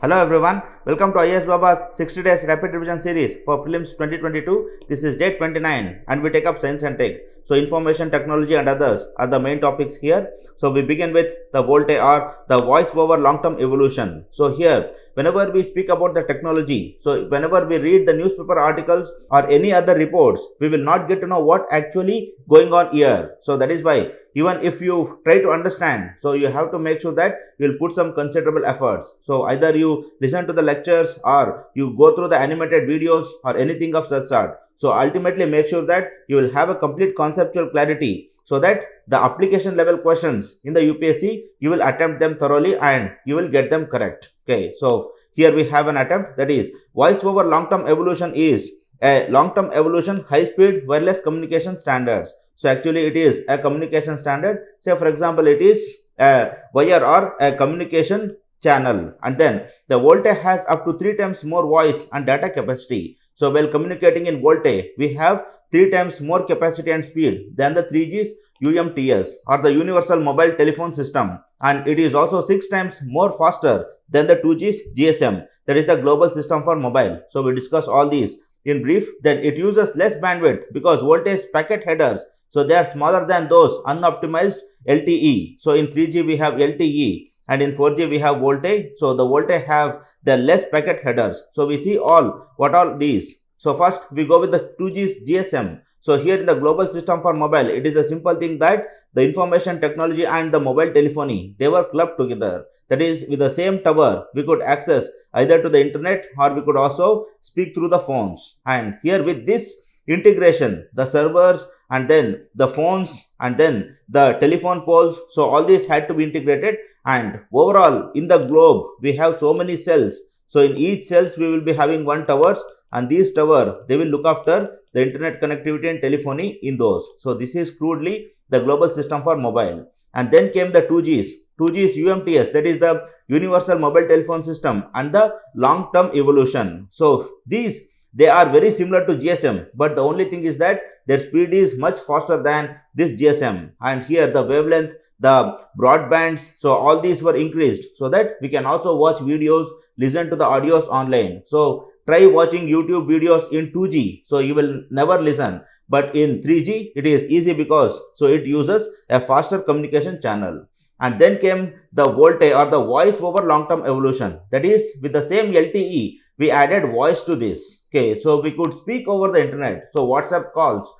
Hello everyone, welcome to IS Baba's 60 days rapid revision series for Prelims 2022. This is day 29 and we take up science and tech. So information technology and others are the main topics here. So we begin with the VOLTE or the voice over long-term evolution. So here, whenever we speak about the technology, so whenever we read the newspaper articles or any other reports, we will not get to know what actually going on here. So that is why even if you try to understand, so you have to make sure that you will put some considerable efforts. So either you listen to the lectures or you go through the animated videos or anything of such sort. So ultimately make sure that you will have a complete conceptual clarity so that the application level questions in the UPSC, you will attempt them thoroughly and you will get them correct. Okay, so here we have an attempt, that is voice over long-term evolution is a long-term evolution high-speed wireless communication standards. So actually it is a communication standard. Say for example, it is a wire or a communication channel, and then the VOLTE has up to 3 times more voice and data capacity. So while communicating in VOLTE, we have 3 times more capacity and speed than the 3G's UMTS or the Universal Mobile Telephone System, and it is also 6 times more faster than the 2G's GSM, that is the Global System for Mobile. So we discuss all these in brief. Then it uses less bandwidth because VOLTE's packet headers, so they are smaller than those unoptimized LTE. So in 3G we have LTE and in 4G we have VOLTE. So the VOLTE have the less packet headers. So we see what all these. So first we go with the 2G's GSM. So here in the global system for mobile, it is a simple thing that the information technology and the mobile telephony, they were clubbed together. That is, with the same tower, we could access either to the internet or we could also speak through the phones. And here with this integration, the servers and then the phones and then the telephone poles, so all these had to be integrated. And overall in the globe, we have so many cells. So in each cells, we will be having one towers, and these tower, they will look after the internet connectivity and telephony in those. So this is crudely the global system for mobile. And then came the 2G's UMTS, that is the Universal Mobile Telephone System, and the long-term evolution. So these, they are very similar to GSM, but the only thing is that their speed is much faster than this GSM. And here the wavelength, the broadbands, so all these were increased so that we can also watch videos, listen to the audios online. So try watching YouTube videos in 2G, so you will never listen. But in 3G, it is easy because so it uses a faster communication channel. And then came the VOLTE or the voice over long-term evolution. That is, with the same LTE, we added voice to this. Okay, so we could speak over the internet. So WhatsApp calls,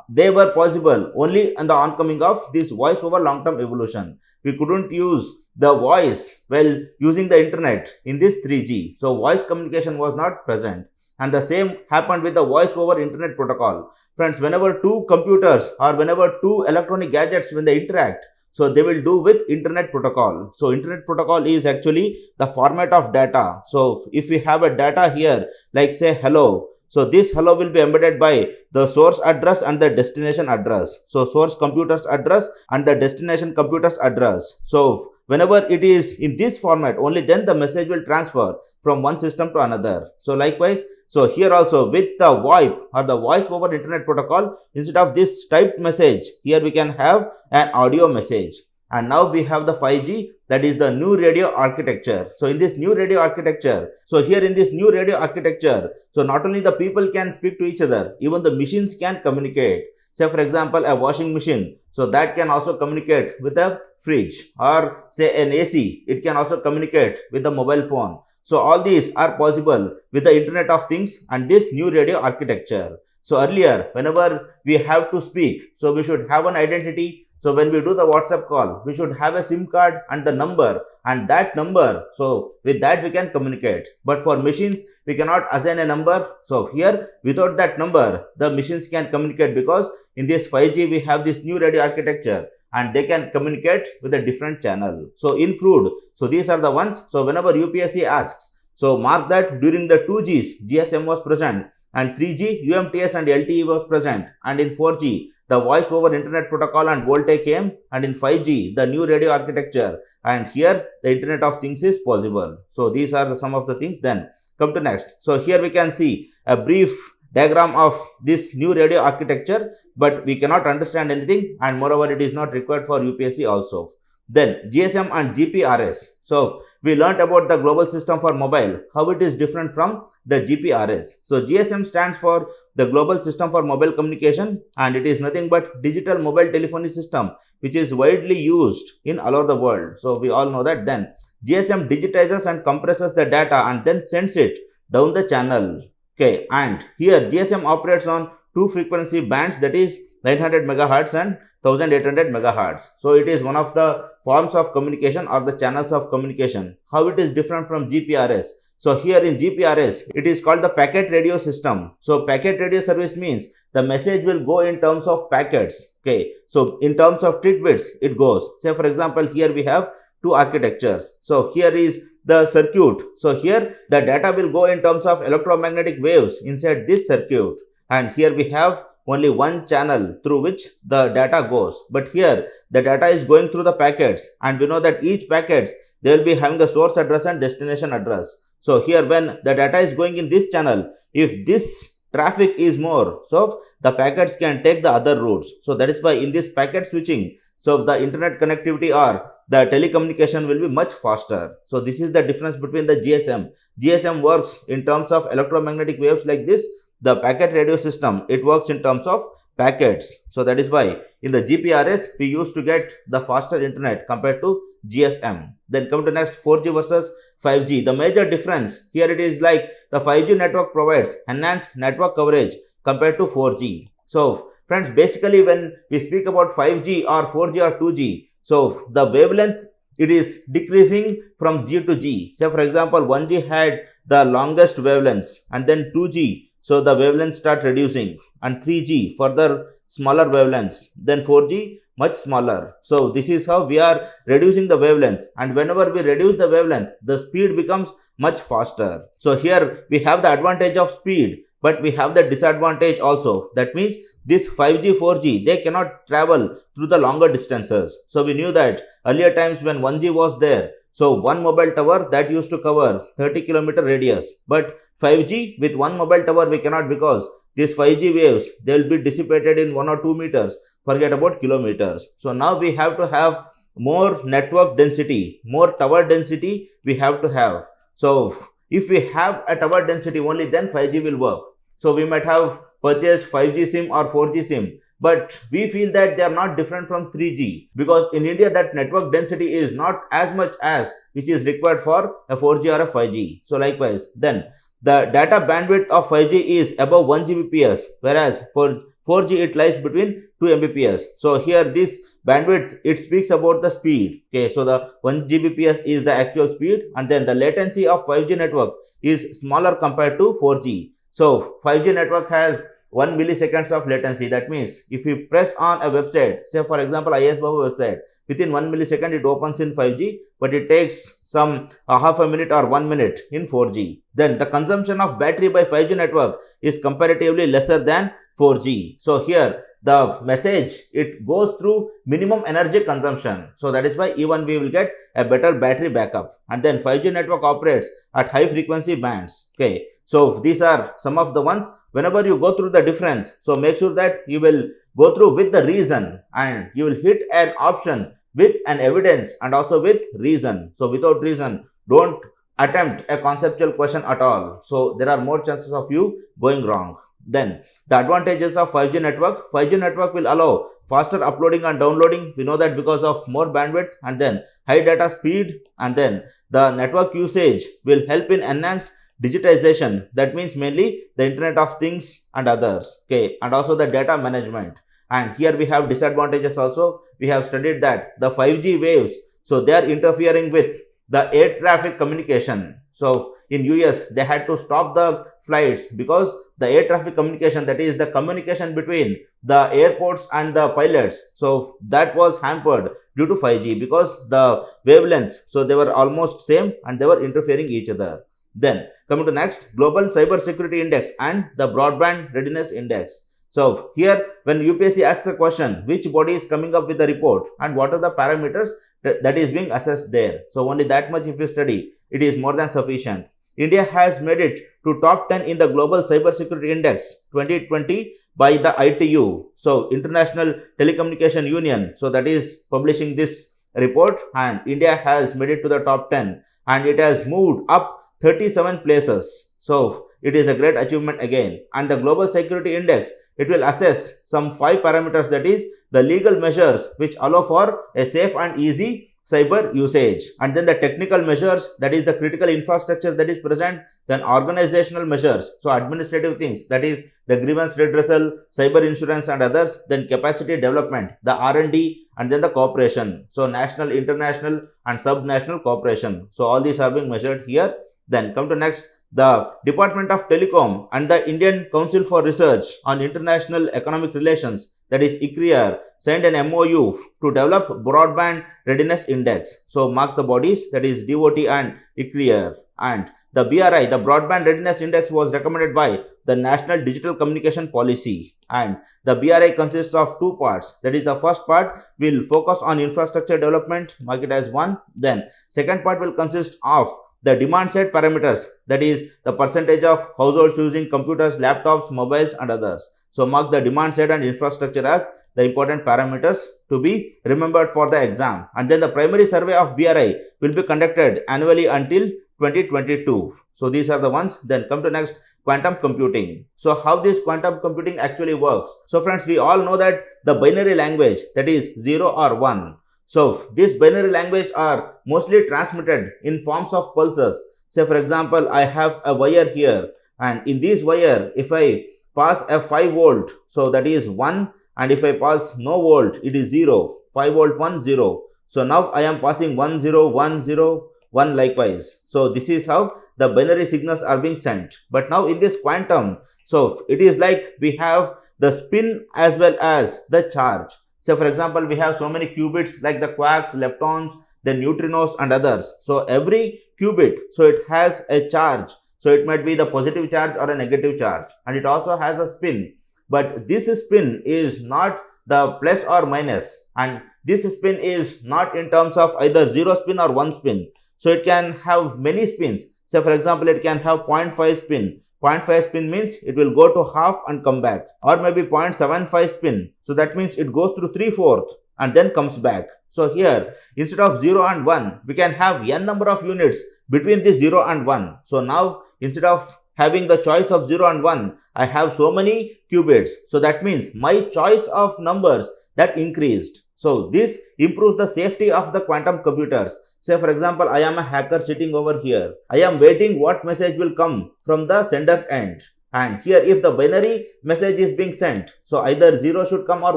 they were possible only in the oncoming of this voice over long-term evolution. We couldn't use the voice while using the internet in this 3G. So voice communication was not present. And the same happened with the voice over internet protocol. Friends, whenever two computers or whenever two electronic gadgets, when they interact, so they will do with internet protocol. So internet protocol is actually the format of data. So if we have a data here, like say hello, so this hello will be embedded by the source address and the destination address. So source computer's address and the destination computer's address. So whenever it is in this format, only then the message will transfer from one system to another. So likewise, so here also with the VoIP or the voice over internet protocol, instead of this typed message, here we can have an audio message. And now we have the 5G, that is the new radio architecture. So in this new radio architecture, so here in this new radio architecture, so not only the people can speak to each other, even the machines can communicate. Say for example, a washing machine, so that can also communicate with a fridge, or say an AC, it can also communicate with the mobile phone. So all these are possible with the Internet of Things and this new radio architecture. So earlier, whenever we have to speak, so we should have an identity. So when we do the WhatsApp call, we should have a SIM card and the number, and that number, so with that we can communicate. But for machines, we cannot assign a number. So here, without that number, the machines can communicate because in this 5G, we have this new radio architecture and they can communicate with a different channel. So in crude, so these are the ones. So whenever UPSC asks, so mark that during the 2G's, GSM was present, and 3G, UMTS and LTE was present, and in 4G, the voice over internet protocol and VOLTE came, and in 5G, the new radio architecture, and here the Internet of Things is possible. So these are some of the things. Then come to next. So here we can see a brief diagram of this new radio architecture, but we cannot understand anything, and moreover it is not required for UPSC also. Then GSM and GPRS. So we learnt about the global system for mobile, how it is different from the GPRS. So GSM stands for the global system for mobile communication, and it is nothing but digital mobile telephony system which is widely used in all over the world. So we all know that. Then GSM digitizes and compresses the data and then sends it down the channel. Okay, and here GSM operates on two frequency bands, that is 900 megahertz and 1800 megahertz. So it is one of the forms of communication or the channels of communication. How it is different from GPRS? So here in GPRS, it is called the packet radio system. So packet radio service means the message will go in terms of packets. Okay, so in terms of tidbits it goes. Say for example, here we have two architectures. So here is the circuit. So here the data will go in terms of electromagnetic waves inside this circuit, and here we have only one channel through which the data goes. But here the data is going through the packets, and we know that each packets, they will be having a source address and destination address. So here when the data is going in this channel, if this traffic is more, so the packets can take the other routes. So that is why in this packet switching, so the internet connectivity or the telecommunication will be much faster. So this is the difference between the GSM. GSM works in terms of electromagnetic waves like this. The packet radio system, it works in terms of packets. So that is why in the GPRS we used to get the faster internet compared to GSM. Then come to next, 4G versus 5G. The major difference here, it is like the 5G network provides enhanced network coverage compared to 4G. So friends, basically when we speak about 5G or 4G or 2G, so the wavelength, it is decreasing from G to G. Say for example, 1G had the longest wavelengths, and then 2G, so the wavelengths start reducing, and 3G further smaller wavelengths, then 4G much smaller. So this is how we are reducing the wavelength, and whenever we reduce the wavelength, the speed becomes much faster. So here we have the advantage of speed, but we have the disadvantage also. That means this 5G, 4G, they cannot travel through the longer distances. So we knew that earlier times when 1G was there, so one mobile tower that used to cover 30 kilometer radius, but 5G with one mobile tower we cannot, because these 5G waves, they will be dissipated in 1 or 2 meters, forget about kilometers. So now we have to have more network density, more tower density we have to have. So if we have a tower density, only then 5G will work. So we might have purchased 5G SIM or 4G SIM, but we feel that they are not different from 3G, because in India that network density is not as much as which is required for a 4G or a 5G. So likewise, then the data bandwidth of 5G is above 1 Gbps, whereas for 4G it lies between 2 Mbps. So here this bandwidth, it speaks about the speed. Okay, so the 1 Gbps is the actual speed, and then the latency of 5G network is smaller compared to 4G. So 5G network has 1 milliseconds of latency. That means if you press on a website, say for example IS Baba website, within 1 millisecond it opens in 5G, but it takes some half a minute or 1 minute in 4G. Then the consumption of battery by 5G network is comparatively lesser than 4G. So here the message, it goes through minimum energy consumption. So that is why even we will get a better battery backup. And then 5G network operates at high frequency bands. Okay, so these are some of the ones. Whenever you go through the difference, so make sure that you will go through with the reason, and you will hit an option with an evidence and also with reason. So without reason, don't attempt a conceptual question at all. So there are more chances of you going wrong. Then the advantages of 5G network. 5G network will allow faster uploading and downloading. We know that because of more bandwidth, and then high data speed, and then the network usage will help in enhanced digitization. That means mainly the Internet of Things and others. Okay, and also the data management. And here we have disadvantages also. We have studied that the 5G waves, so they are interfering with the air traffic communication. So in US, they had to stop the flights because the air traffic communication, that is the communication between the airports and the pilots, so that was hampered due to 5G, because the wavelengths, so they were almost same and they were interfering each other. Then coming to next, Global Cyber Security Index and the Broadband Readiness Index. So here when UPSC asks a question, which body is coming up with the report and what are the parameters that is being assessed there. So only that much if you study, it is more than sufficient. India has made it to top 10 in the Global Cyber Security Index 2020 by the ITU. So International Telecommunication Union, so that is publishing this report, and India has made it to the top 10 and it has moved up 37 places. So it is a great achievement again. And the Global Security Index, it will assess some 5 parameters, that is the legal measures which allow for a safe and easy cyber usage, and then the technical measures, that is the critical infrastructure that is present, then organizational measures, so administrative things, that is the grievance redressal, cyber insurance and others, then capacity development, the R&D, and then the cooperation, so national, international and subnational cooperation. So all these are being measured here. Then come to next, the Department of Telecom and the Indian Council for Research on International Economic Relations, that is ICRIER, signed an MOU to develop Broadband Readiness Index. So mark the bodies, that is DOT and ICRIER. And the BRI, the Broadband Readiness Index, was recommended by the National Digital Communication Policy. And the BRI consists of 2 parts. That is, the first part will focus on infrastructure development, mark it as 1. Then second part will consist of the demand side parameters, that is the percentage of households using computers, laptops, mobiles and others. So mark the demand side and infrastructure as the important parameters to be remembered for the exam. And then the primary survey of BRI will be conducted annually until 2022. So these are the ones. Then come to next, quantum computing. So how this quantum computing actually works? So friends, we all know that the binary language, that is 0 or 1. So this binary language are mostly transmitted in forms of pulses. Say for example, I have a wire here, and in this wire, if I pass a 5 volt, so that is 1, and if I pass no volt, it is 0, 5 volt 1, 0. So now I am passing 1, 0, 1, 0, 1 likewise. So this is how the binary signals are being sent. But now in this quantum, so it is like we have the spin as well as the charge. So for example, we have so many qubits like the quarks, leptons, the neutrinos and others. So every qubit, so it has a charge. So it might be the positive charge or a negative charge, and it also has a spin. But this spin is not the plus or minus, and this spin is not in terms of either 0 spin or 1 spin. So it can have many spins. So for example, it can have 0.5 spin. 0.5 spin means it will go to half and come back, or maybe 0.75 spin. So that means it goes through 3/4 and then comes back. So here, instead of 0 and 1, we can have n number of units between this 0 and 1. So now instead of having the choice of 0 and 1, I have so many qubits. So that means my choice of numbers that increased. So this improves the safety of the quantum computers. Say for example, I am a hacker sitting over here. I am waiting what message will come from the sender's end. And here if the binary message is being sent, so either 0 should come or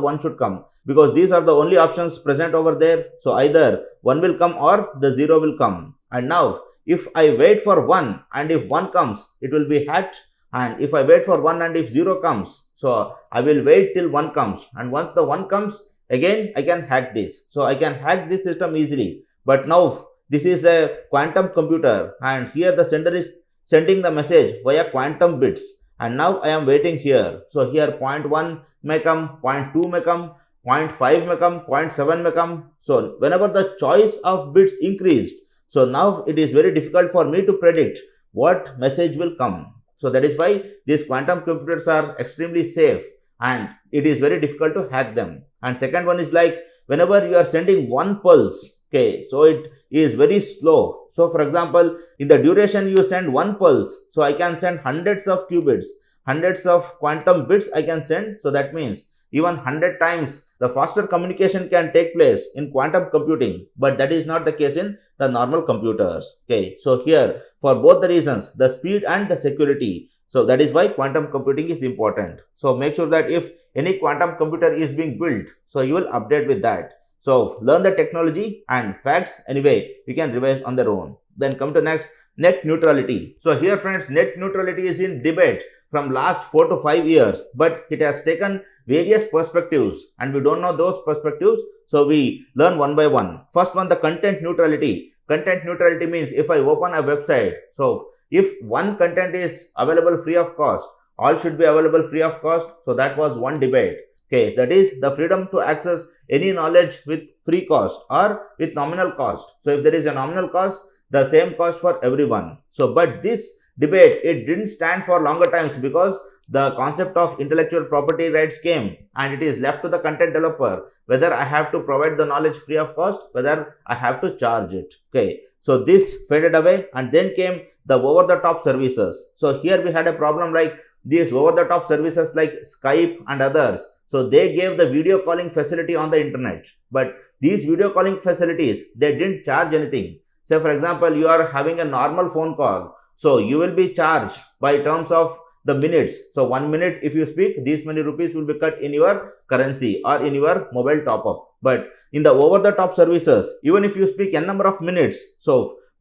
1 should come, because these are the only options present over there. So either 1 will come or the 0 will come. And now if I wait for 1 and if 1 comes, it will be hacked. And if I wait for 1 and if 0 comes, so I will wait till 1 comes. And once the 1 comes, again I can hack this. So I can hack this system easily. But now this is a quantum computer, and here the sender is sending the message via quantum bits. And now I am waiting here. So here 0.1 may come, 0.2 may come, 0.5 may come, 0.7 may come. So whenever the choice of bits increased, so now it is very difficult for me to predict what message will come. So that is why these quantum computers are extremely safe and it is very difficult to hack them. And second one is like whenever you are sending one pulse, okay, so it is very slow. So for example, in the duration you send one pulse, so I can send hundreds of qubits, hundreds of quantum bits I can send. So that means even 100 times the faster communication can take place in quantum computing, but that is not the case in the normal computers. Okay, so here for both the reasons, the speed and the security, so that is why quantum computing is important. So make sure that if any quantum computer is being built, so you will update with that. So learn the technology and facts anyway, you can revise on their own. Then come to next, net neutrality. So here friends, net neutrality is in debate from last 4 to 5 years, but it has taken various perspectives and we don't know those perspectives. So we learn one by one. First one, the content neutrality. Content neutrality means if I open a website, so if one content is available free of cost, all should be available free of cost. So that was one debate. Okay, that is the freedom to access any knowledge with free cost or with nominal cost. So if there is a nominal cost, the same cost for everyone. So, but this debate, it didn't stand for longer times because the concept of intellectual property rights came and it is left to the content developer whether I have to provide the knowledge free of cost, whether I have to charge it. Okay. So this faded away and then came the over-the-top services. So here we had a problem like these over-the-top services like Skype and others. So they gave the video calling facility on the internet, but these video calling facilities, they didn't charge anything. Say for example, you are having a normal phone call. So you will be charged by terms of the minutes. So 1 minute if you speak, these many rupees will be cut in your currency or in your mobile top up. But in the over the top services, even if you speak n number of minutes, so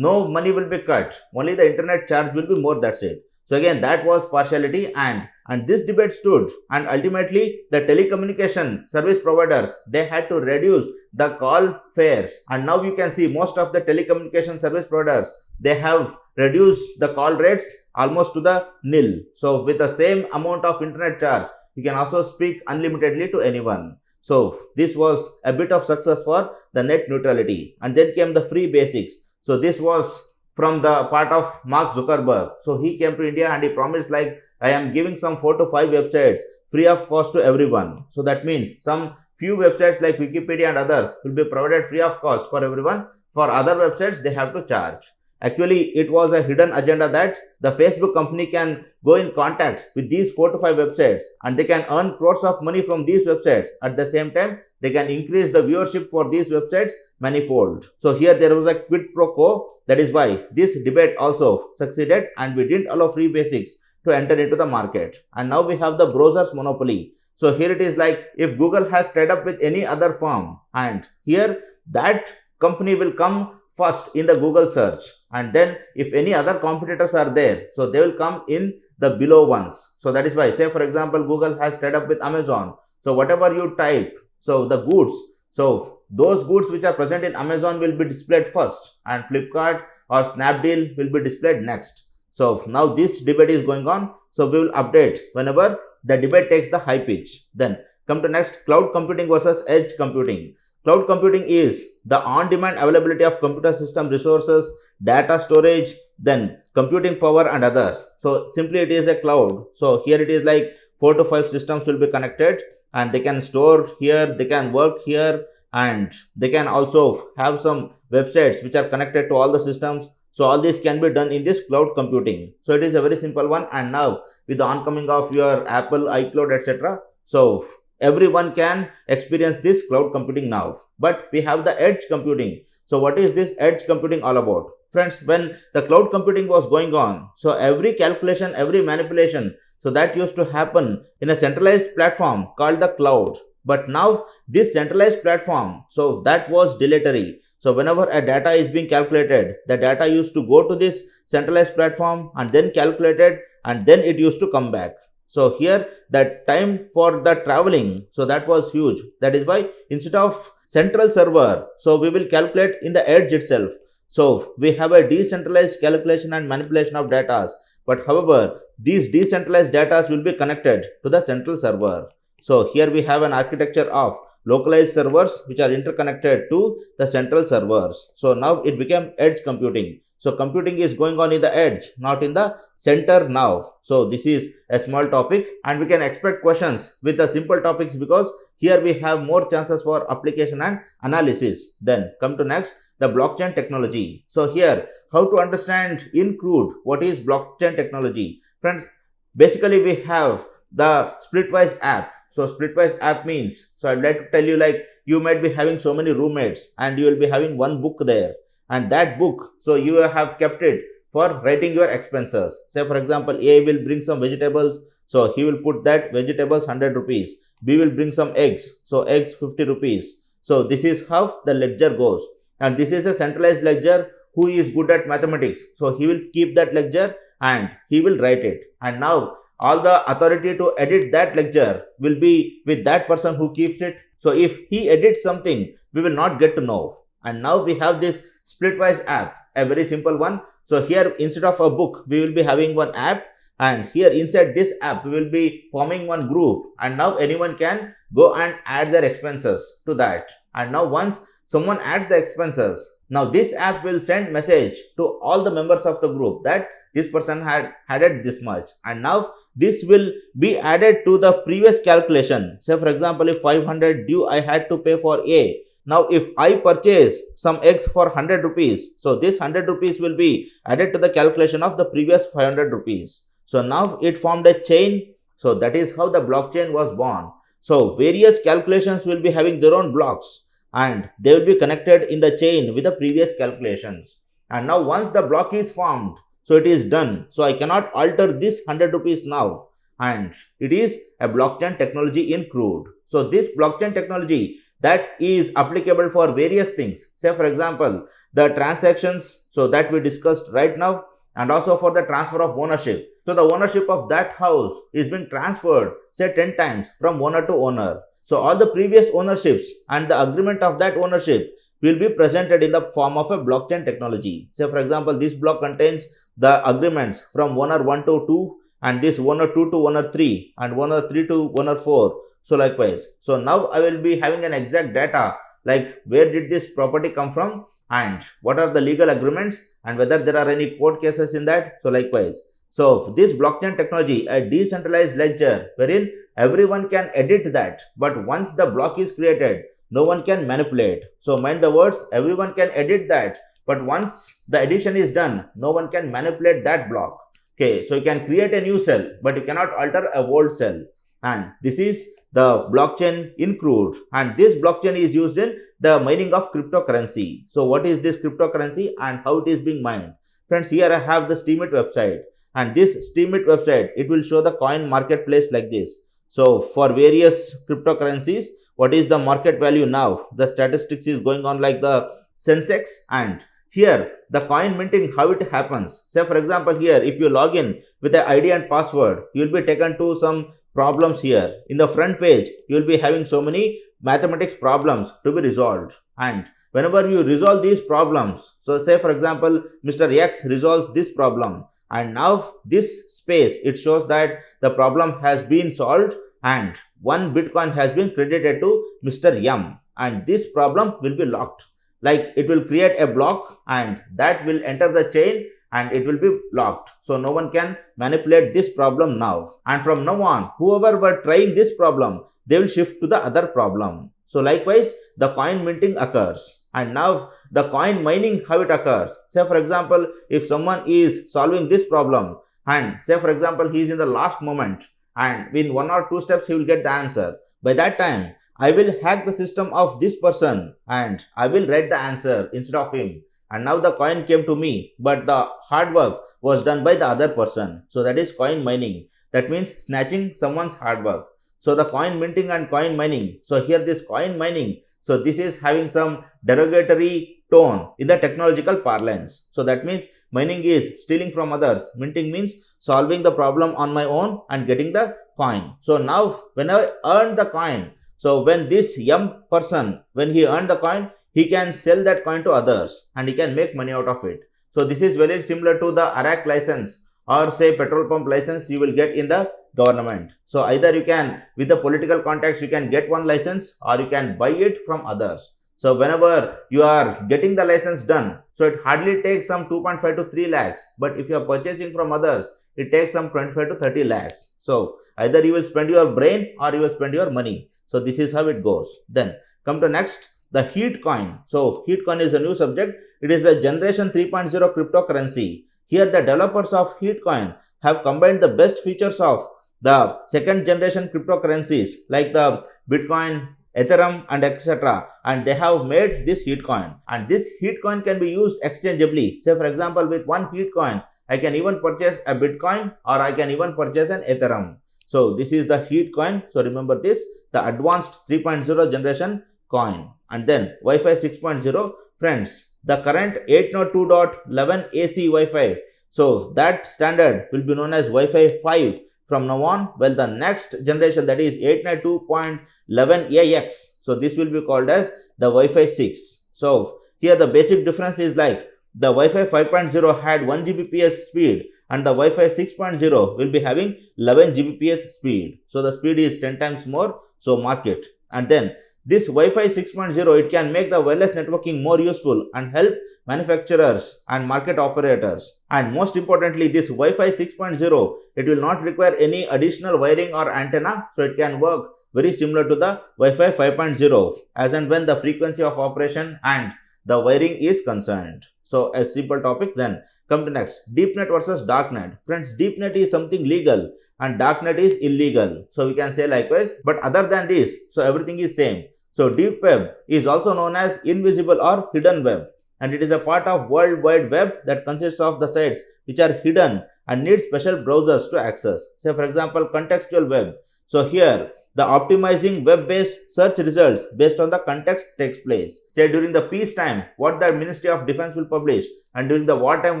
no money will be cut. Only the internet charge will be more, that's it. So again, that was partiality and this debate stood, and ultimately the telecommunication service providers, they had to reduce the call fares, and now you can see most of the telecommunication service providers, they have reduced the call rates almost to the nil. So with the same amount of internet charge, you can also speak unlimitedly to anyone. So this was a bit of success for the net neutrality, and then came the free basics. So this was from the part of Mark Zuckerberg. So he came to India and he promised like, I am giving some 4 to 5 websites free of cost to everyone. So that means some few websites like Wikipedia and others will be provided free of cost for everyone. For other websites, they have to charge. Actually, it was a hidden agenda that the Facebook company can go in contacts with these 4 to 5 websites and they can earn crores of money from these websites. At the same time, they can increase the viewership for these websites manifold. So here there was a quid pro quo. That is why this debate also succeeded and we didn't allow free basics to enter into the market. And now we have the browser's monopoly. So here it is like if Google has tied up with any other firm and here that company will come first in the Google search, and then if any other competitors are there, so they will come in the below ones. So that is why, say for example, Google has tied up with Amazon. So whatever you type, so the goods, so those goods which are present in Amazon will be displayed first and Flipkart or Snapdeal will be displayed next. So now this debate is going on. So we will update whenever the debate takes the high pitch. Then come to next, cloud computing versus edge computing. Cloud computing is the on-demand availability of computer system resources, data storage, then computing power and others. So simply it is a cloud. So here it is like 4 to 5 systems will be connected and they can store here, they can work here, and they can also have some websites which are connected to all the systems. So all this can be done in this cloud computing. So it is a very simple one, and now with the oncoming of your Apple, iCloud, etc. So everyone can experience this cloud computing now. But we have the edge computing. So what is this edge computing all about? Friends, when the cloud computing was going on, so every calculation, every manipulation, so that used to happen in a centralized platform called the cloud. But now this centralized platform, so that was dilatory. So whenever a data is being calculated, the data used to go to this centralized platform and then calculated and then it used to come back. So here the time for the traveling, so that was huge. That is why instead of central server, so we will calculate in the edge itself. So we have a decentralized calculation and manipulation of data. But however, these decentralized data will be connected to the central server. So here we have an architecture of localized servers which are interconnected to the central servers. So now it became edge computing. So computing is going on in the edge, not in the center now. So this is a small topic and we can expect questions with the simple topics because here we have more chances for application and analysis. Then come to next, the blockchain technology. So here, how to understand in crude what is blockchain technology. Friends, basically we have the splitwise app. So splitwise app means, so I'd like to tell you like you might be having so many roommates and you will be having one book there. And that book, so you have kept it for writing your expenses. Say for example, A will bring some vegetables, so he will put that vegetables 100 rupees. B will bring some eggs, so eggs 50 rupees. So this is how the ledger goes. And this is a centralized ledger. Who is good at mathematics, so he will keep that ledger and he will write it. And now all the authority to edit that ledger will be with that person who keeps it. So if he edits something, we will not get to know. And now we have this splitwise app, a very simple one. So here instead of a book, we will be having one app, and here inside this app, we will be forming one group, and now anyone can go and add their expenses to that. And now once someone adds the expenses, Now this app will send message to all the members of the group that this person had added this much, and now this will be added to the previous calculation. Say for example, if 500 due I had to pay for A. Now if I purchase some eggs for 100 rupees, so this 100 rupees will be added to the calculation of the previous 500 rupees. So now it formed a chain. So that is how the blockchain was born. So various calculations will be having their own blocks, and they will be connected in the chain with the previous calculations. And now once the block is formed, so it is done. So I cannot alter this 100 rupees now, and it is a blockchain technology in crude. So this blockchain technology that is applicable for various things. Say for example, the transactions, so that we discussed right now, and also for the transfer of ownership. So the ownership of that house is being transferred say 10 times from owner to owner. So all the previous ownerships and the agreement of that ownership will be presented in the form of a blockchain technology. Say for example, this block contains the agreements from owner 1 to 2, and this owner 2 to owner 3, and owner 3 to owner 4. So likewise, so now I will be having an exact data like where did this property come from, and what are the legal agreements, and whether there are any court cases in that. So likewise, so this blockchain technology, a decentralized ledger wherein everyone can edit that, but once the block is created, no one can manipulate. So mind the words, everyone can edit that, but once the addition is done, no one can manipulate that block. Okay, so you can create a new cell, but you cannot alter a old cell. And this is the blockchain in crude, and this blockchain is used in the mining of cryptocurrency. So what is this cryptocurrency and how it is being mined? Friends, here I have the Steemit website, and this Steemit website, it will show the coin marketplace like this. So for various cryptocurrencies, what is the market value now? The statistics is going on like the Sensex, and here the coin minting, how it happens. Say for example, here if you log in with the ID and password, you will be taken to some problems here. In the front page, you will be having so many mathematics problems to be resolved, and whenever you resolve these problems, so say for example, Mr. X resolves this problem, and now this space, it shows that the problem has been solved and 1 Bitcoin has been credited to Mr. M, and this problem will be locked. Like it will create a block, and that will enter the chain, and it will be locked. So no one can manipulate this problem now. And from now on, whoever were trying this problem, they will shift to the other problem. So likewise, the coin minting occurs. And now the coin mining, how it occurs. Say for example, if someone is solving this problem, and say for example, he is in the last moment, and in 1 or 2 steps, he will get the answer. By that time, I will hack the system of this person, and I will write the answer instead of him. And now the coin came to me, but the hard work was done by the other person. So that is coin mining. That means snatching someone's hard work. So the coin minting and coin mining. So here this coin mining, so this is having some derogatory tone in the technological parlance. So that means mining is stealing from others. Minting means solving the problem on my own and getting the coin. So now when I earn the coin, so when this M person, when he earned the coin, he can sell that coin to others and he can make money out of it. So this is very similar to the Iraq license or say petrol pump license you will get in the government. So either you can, with the political contacts, you can get one license or you can buy it from others. So whenever you are getting the license done, so it hardly takes some 2.5 to 3 lakhs. But if you are purchasing from others, it takes some 25 to 30 lakhs. So either you will spend your brain or you will spend your money. So this is how it goes. Then come to next, the heat coin. So heat coin is a new subject. It is a generation 3.0 cryptocurrency. Here the developers of heat coin have combined the best features of the second generation cryptocurrencies like the Bitcoin, Ethereum and etc. And they have made this heat coin. And this heat coin can be used exchangeably. Say for example, with one heat coin, I can even purchase a Bitcoin or I can even purchase an Ethereum. So this is the heat coin. So remember this, the advanced 3.0 generation coin. And then Wi-Fi 6.0, friends, the current 802.11 AC Wi-Fi. So that standard will be known as Wi-Fi 5 from now on. Well, the next generation, that is 892.11 AX. So this will be called as the Wi-Fi 6. So here the basic difference is like the Wi-Fi 5.0 had 1 Gbps speed and the Wi-Fi 6.0 will be having 11 Gbps speed. So the speed is 10 times more. So mark it. And then this Wi-Fi 6.0, it can make the wireless networking more useful and help manufacturers and market operators. And most importantly, this Wi-Fi 6.0, it will not require any additional wiring or antenna, so it can work very similar to the Wi-Fi 5.0 as and when the frequency of operation and the wiring is concerned. So a simple topic. Then come to next, Deepnet versus Darknet. Friends, Deepnet is something legal and Darknet is illegal. So we can say likewise, but other than this, so everything is same. So Deep Web is also known as invisible or hidden web, and it is a part of World Wide Web that consists of the sites which are hidden and need special browsers to access. Say for example, contextual web. So here the optimizing web-based search results based on the context takes place. Say during the peace time, what the Ministry of Defense will publish, and during the wartime,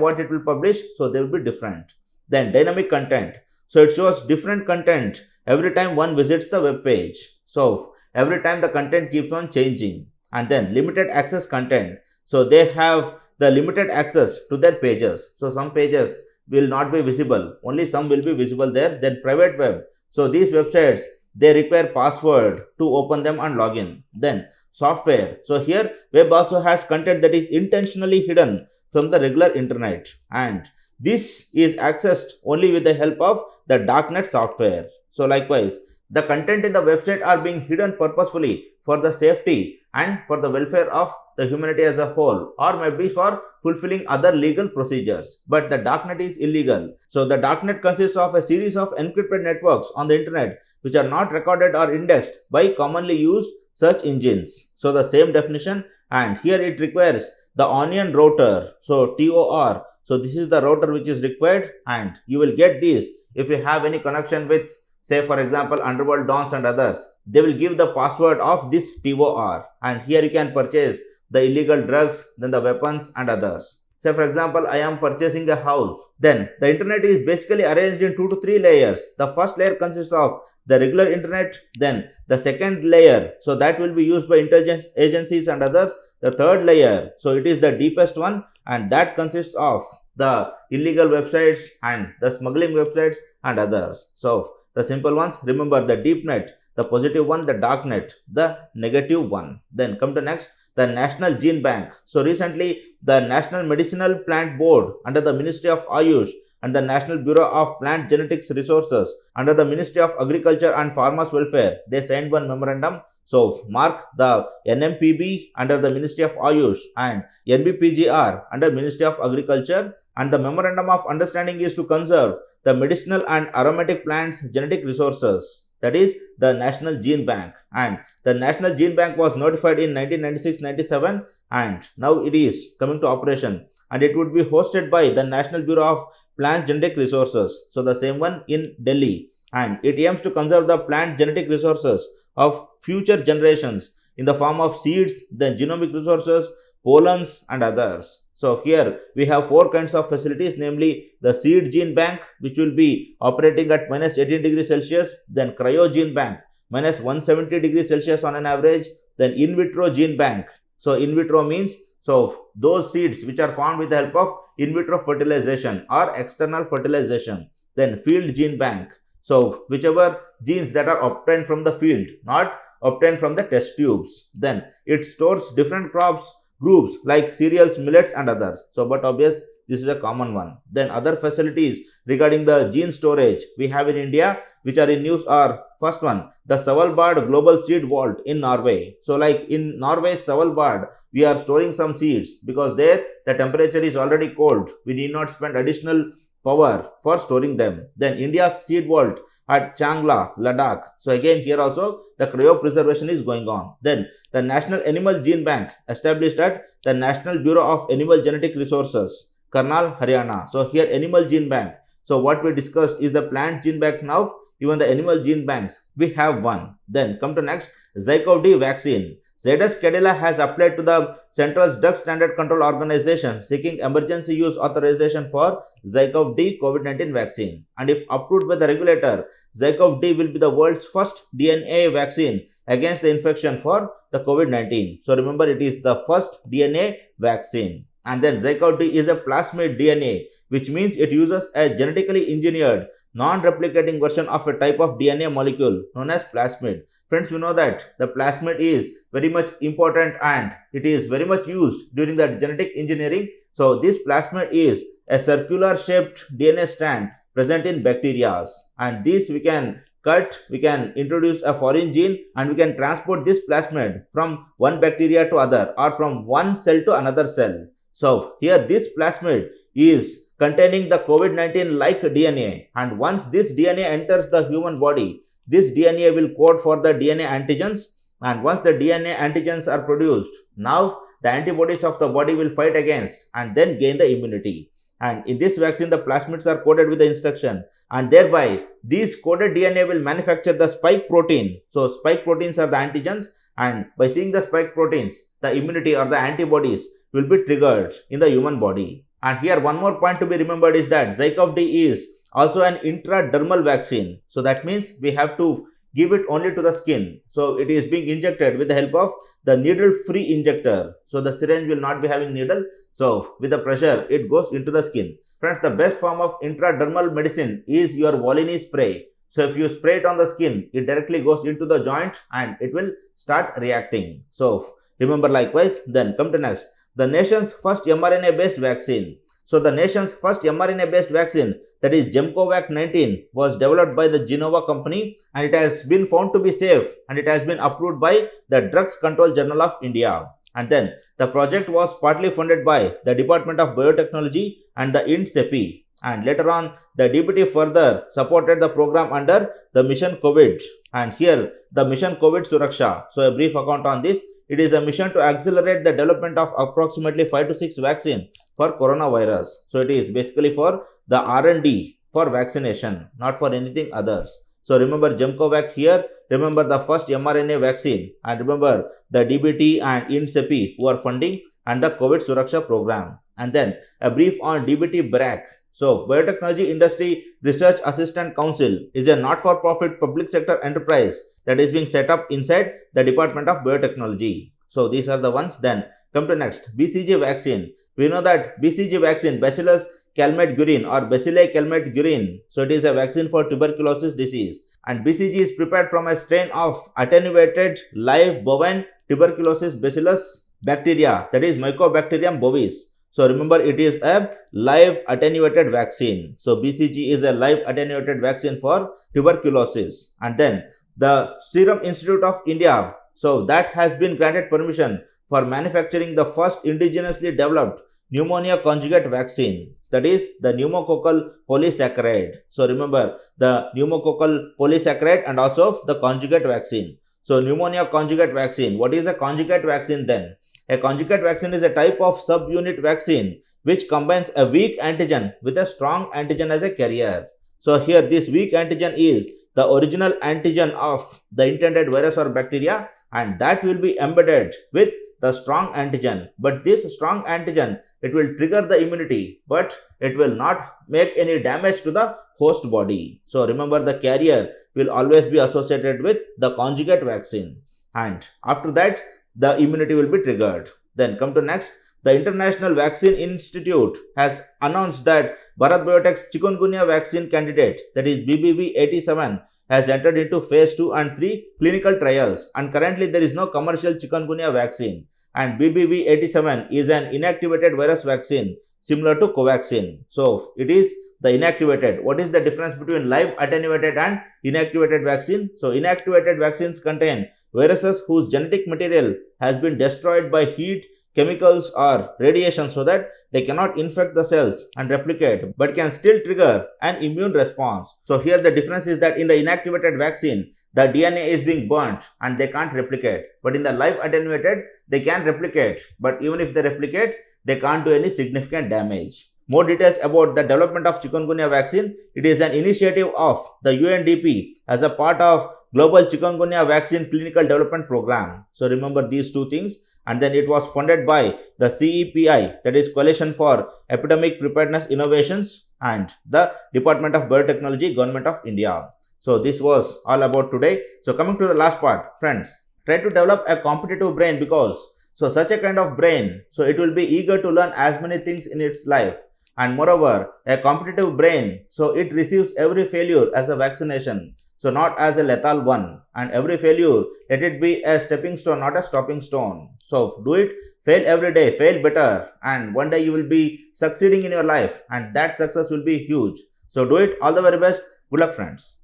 what it will publish, so they will be different. Then dynamic content. So it shows different content every time one visits the web page. So every time the content keeps on changing. And then limited access content. So they have the limited access to their pages. So some pages will not be visible, only some will be visible there. Then private web. So these websites, they require password to open them and log in. Then software. So here web also has content that is intentionally hidden from the regular internet, and this is accessed only with the help of the darknet software. So likewise, the content in the website are being hidden purposefully for the safety and for the welfare of the humanity as a whole, or maybe for fulfilling other legal procedures. But the darknet is illegal. So the darknet consists of a series of encrypted networks on the internet which are not recorded or indexed by commonly used search engines. So the same definition, and here it requires the onion router. So TOR. So this is the router which is required, and you will get this if you have any connection with, say for example, underworld dons and others. They will give the password of this TOR, and here you can purchase the illegal drugs, then the weapons and others. Say for example, I am purchasing a house. Then the internet is basically arranged in 2 to 3 layers. The first layer consists of the regular internet, then the second layer, so that will be used by intelligence agencies and others. The third layer, so it is the deepest one, and that consists of the illegal websites and the smuggling websites and others. So the simple ones, remember the deep net, the positive one, the dark net, the negative one. Then come to next, the National Gene Bank. So recently the National Medicinal Plant Board under the Ministry of Ayush and the National Bureau of Plant Genetics Resources under the Ministry of Agriculture and Farmers Welfare, they signed one memorandum. So mark the NMPB under the Ministry of Ayush and NBPGR under Ministry of Agriculture, and the memorandum of understanding is to conserve the medicinal and aromatic plants genetic resources, that is the National Gene Bank. And the National Gene Bank was notified in 1996-97, and now it is coming to operation, and it would be hosted by the National Bureau of Plant Genetic Resources, so the same one in Delhi, and it aims to conserve the plant genetic resources of future generations in the form of seeds, then genomic resources, pollens and others. So here we have 4 kinds of facilities, namely the seed gene bank, which will be operating at minus 18 degrees Celsius, then cryo gene bank minus 170 degrees Celsius on an average, then in vitro gene bank. So in vitro means so those seeds which are formed with the help of in vitro fertilization or external fertilization. Then field gene bank. So whichever genes that are obtained from the field, not obtained from the test tubes. Then it stores different crops groups like cereals, millets and others. So but obvious, this is a common one. Then other facilities regarding the gene storage we have in India which are in use are, first one, the Svalbard Global Seed Vault in Norway. So like in Norway Svalbard, we are storing some seeds because there the temperature is already cold. We need not spend additional power for storing them. Then India's seed vault at Changla, Ladakh. So again here also the cryopreservation is going on. Then the National Animal Gene Bank established at the National Bureau of Animal Genetic Resources, Karnal, Haryana. So here animal gene bank. So what we discussed is the plant gene bank. Now even the animal gene banks, we have one. Then come to next, ZyCov-D vaccine. Zydus Cadila has applied to the Central's Drug Standard Control Organization seeking emergency use authorization for ZyCov-D COVID-19 vaccine. And if approved by the regulator, ZyCov-D will be the world's first DNA vaccine against the infection for the COVID-19. So remember, it is the first DNA vaccine. And then ZyCov-D is a plasmid DNA, which means it uses a genetically engineered non-replicating version of a type of DNA molecule known as plasmid. Friends, we know that the plasmid is very much important and it is very much used during the genetic engineering. So this plasmid is a circular shaped DNA strand present in bacteria, and this we can cut, we can introduce a foreign gene, and we can transport this plasmid from one bacteria to other or from one cell to another cell. So here this plasmid is containing the COVID-19 like DNA, and once this DNA enters the human body, this DNA will code for the DNA antigens, and once the DNA antigens are produced, now the antibodies of the body will fight against and then gain the immunity. And in this vaccine, the plasmids are coded with the instruction, and thereby these coded DNA will manufacture the spike protein. So spike proteins are the antigens, and by seeing the spike proteins, the immunity or the antibodies will be triggered in the human body. And here one more point to be remembered is that ZyCov-D is also an intradermal vaccine. So that means we have to give it only to the skin. So it is being injected with the help of the needle-free injector. So the syringe will not be having needle. So with the pressure, it goes into the skin. Friends, the best form of intradermal medicine is your Volini spray. So if you spray it on the skin, it directly goes into the joint and it will start reacting. So remember likewise. Then come to next. The nation's first mRNA-based vaccine. So the nation's first mRNA-based vaccine, that is Gemcovac-19, was developed by the Genova company, and it has been found to be safe, and it has been approved by the Drugs Control Journal of India. And then the project was partly funded by the Department of Biotechnology and the IND-CEPI. And later on, the DBT further supported the program under the Mission COVID. And here, the Mission COVID Suraksha. So a brief account on this. It is a mission to accelerate the development of approximately 5 to 6 vaccines for coronavirus. So it is basically for the R&D for vaccination, not for anything others. So remember Gemcovac here, remember the first mRNA vaccine, and remember the DBT and IND-CEPI who are funding, and the COVID Suraksha program. And then a brief on DBT BRAC. So Biotechnology Industry Research Assistant Council is a not-for-profit public sector enterprise that is being set up inside the Department of Biotechnology. So these are the ones. Then come to next, BCG vaccine. We know that BCG vaccine, Bacillus calmette-guerin or Bacilli calmette-guerin. So it is a vaccine for tuberculosis disease. And BCG is prepared from a strain of attenuated live bovine tuberculosis bacillus bacteria, that is Mycobacterium bovis. So remember, it is a live attenuated vaccine. So BCG is a live attenuated vaccine for tuberculosis. And then the Serum Institute of India, so that has been granted permission for manufacturing the first indigenously developed pneumonia conjugate vaccine, that is the pneumococcal polysaccharide. So remember the pneumococcal polysaccharide and also the conjugate vaccine. So pneumonia conjugate vaccine. What is a conjugate vaccine then? A conjugate vaccine is a type of subunit vaccine which combines a weak antigen with a strong antigen as a carrier. So here this weak antigen is the original antigen of the intended virus or bacteria, and that will be embedded with the strong antigen. But this strong antigen, it will trigger the immunity, but it will not make any damage to the host body. So remember, the carrier will always be associated with the conjugate vaccine, and after that the immunity will be triggered. Then come to next. The International Vaccine Institute has announced that Bharat Biotech's Chikungunya vaccine candidate, that is BBV87, has entered into phase 2 and 3 clinical trials, and currently there is no commercial Chikungunya vaccine. And BBV87 is an inactivated virus vaccine similar to Covaxin. So it is the inactivated. What is the difference between live attenuated and inactivated vaccine? So inactivated vaccines contain viruses whose genetic material has been destroyed by heat, chemicals or radiation, so that they cannot infect the cells and replicate, but can still trigger an immune response. So here the difference is that in the inactivated vaccine, the DNA is being burnt and they can't replicate. But in the live attenuated, they can replicate. But even if they replicate, they can't do any significant damage. More details about the development of Chikungunya vaccine. It is an initiative of the UNDP as a part of Global Chikungunya Vaccine Clinical Development Program. So remember these two things. And then it was funded by the CEPI, that is Coalition for Epidemic Preparedness Innovations, and the Department of Biotechnology, Government of India. So this was all about today. So coming to the last part, friends, try to develop a competitive brain, because such a kind of brain, so it will be eager to learn as many things in its life. And moreover, a competitive brain, so it receives every failure as a vaccination, so not as a lethal one. And every failure, let it be a stepping stone, not a stopping stone. So do it, fail every day, fail better, and one day you will be succeeding in your life, and that success will be huge. So do it. All the very best. Good luck, friends.